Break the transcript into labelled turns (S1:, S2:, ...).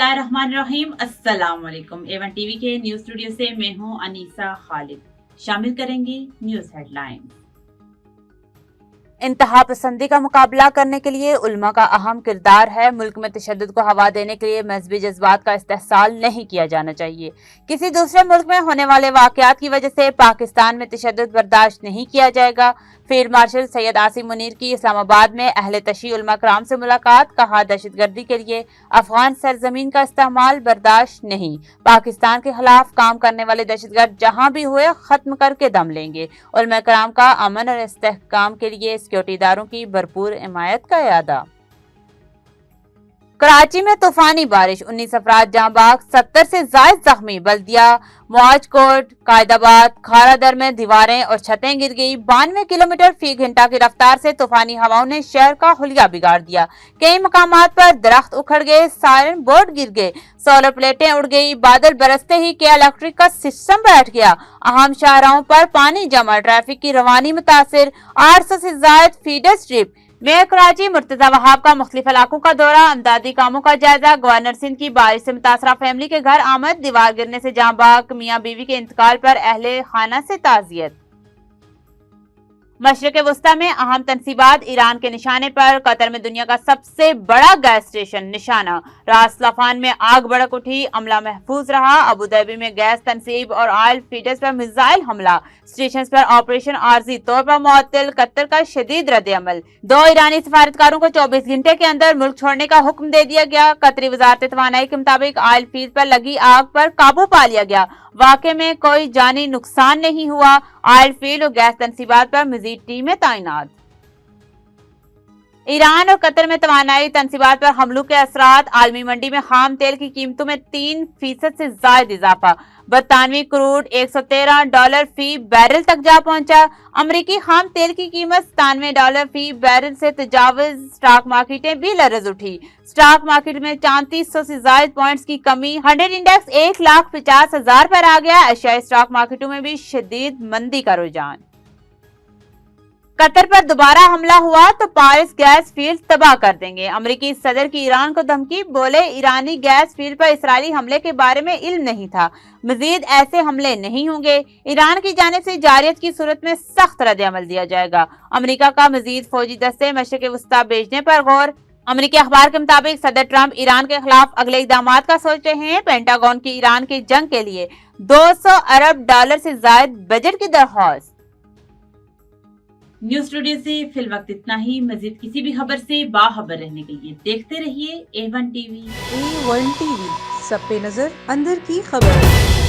S1: बिस्मिल्लाहिर्रहमानिर्रहीम। अस्सलाम वालेकुम। A1 टीवी के न्यूज स्टूडियो से मैं हूं अनीसा खालिद। शामिल करेंगे न्यूज हेडलाइंस। इंतहा पसंदी का मुकाबला करने के लिए उल्मा का अहम किरदार है। मुल्क में तशद्दुद को हवा देने के लिए मजहबी जज्बात का इस्तेहसाल नहीं किया जाना चाहिए। किसी दूसरे मुल्क में होने वाले वाकयात की वजह से पाकिस्तान में तशद्दुद बर्दाश्त नहीं किया जाएगा। फील्ड मार्शल सैयद आसिम मुनीर की इस्लामाबाद में अहले तशी उलमा कराम से मुलाकात। कहा, दहशतगर्दी के लिए अफगान सरजमीन का इस्तेमाल बर्दाश्त नहीं। पाकिस्तान के खिलाफ काम करने वाले दहशतगर्द जहां भी हुए खत्म करके दम लेंगे। उलमा कराम का अमन और इस्तेहकाम के लिए सिक्योरिटी इदारों की भरपूर हिमायत का इरादा। कराची में तूफानी बारिश, 19 अफराद जाँ बाग, 70 से ज्यादा जख्मी। बल्दिया मुआजकोट, कायदाबाद, खारादर में दीवारें और छतें गिर गई। 92 किलोमीटर फी घंटा की रफ्तार से तूफानी हवाओं ने शहर का हुलिया बिगाड़ दिया। कई मकामात पर दरख्त उखड़ गए, सायरन बोर्ड गिर गए, सोलर प्लेटें उड़ गई। बादल बरसते ही के इलेक्ट्रिक का सिस्टम बैठ गया। अहम शाहराहों पर पानी जमा, ट्रैफिक की रवानी मुतासिर। 800 से ज्यादा feeder strip. Mayor Karachi Murtaza Wahab का मुख्तलिफ इलाकों का दौरा, अमदादी कामों का जायजा। गवर्नर सिंध की बारिश से मुतासरा फैमिली के घर आमद, दीवार गिरने से जाँ बाग। मियाँ बीवी के इंतकाल पर अहले खाना से ताजियत। मशरिक वस्ता में अहम तनसीबात, ईरान के निशाने पर। कतर में दुनिया का सबसे बड़ा गैस स्टेशन निशाना। रास लाफान में आग भड़क उठी, अमला महफूज रहा। अबू धाबी में गैस तनसीब और ऑयल फीडर्स पर मिसाइल हमला। स्टेशन पर ऑपरेशन आर्जी तौर पर मुअत्तल। कतर का शदीद रद्द अमल। 2 ईरानी सफारतकारों को 24 घंटे के अंदर मुल्क छोड़ने का हुक्म दे दिया गया। कतरी वजारत तवानाई के मुताबिक ऑयल फील्ड पर लगी आग पर काबू पा लिया गया। वाक़े में कोई जानी नुकसान नहीं हुआ। ऑयल फील्ड और गैस तनसीबात पर मजीद टीमें तैनात। ईरान और कतर में तवानाई तनसीबात पर हमलों के असरात। आलमी मंडी में खाम तेल की कीमतों में 3% से ज्यादा इजाफा। बरतानवी क्रूड $113 फी बैरल तक जा पहुंचा। अमरीकी खाम तेल की कीमत $97 फी बैरल से तजावज। स्टॉक मार्केटें भी लरज उठी। स्टॉक मार्केट में 3400 से ज्यादा पॉइंट्स की कमी। 100 इंडेक्स 1,50,000 पर आ गया। एशियाई स्टॉक मार्केटों में भी शदीद मंदी का रुझान। कतर पर दोबारा हमला हुआ तो पारिस गैस फील्ड तबाह कर देंगे। अमेरिकी सदर की ईरान को धमकी, बोले ईरानी गैस फील्ड पर इसराइली हमले के बारे में इल्म नहीं था, मजीद ऐसे हमले नहीं होंगे। ईरान की जानिब से जारियत की सूरत में सख्त रद्द अमल दिया जाएगा। अमेरिका का मजीद फौजी दस्ते मशरिक वस्ता भेजने पर गौर। अमेरिकी अखबार के मुताबिक सदर ट्रंप ईरान के खिलाफ अगले इकदामात का सोच रहे हैं। पेंटागन की ईरान की जंग के लिए $200 अरब से ज्यादा बजट की दरख्वास्त। न्यूज स्टूडियो से फिलवक्त इतना ही। मजीद किसी भी खबर से बाखबर रहने के लिए देखते रहिए A1 टीवी।
S2: A1 टीवी, सब पे नजर, अंदर की खबर।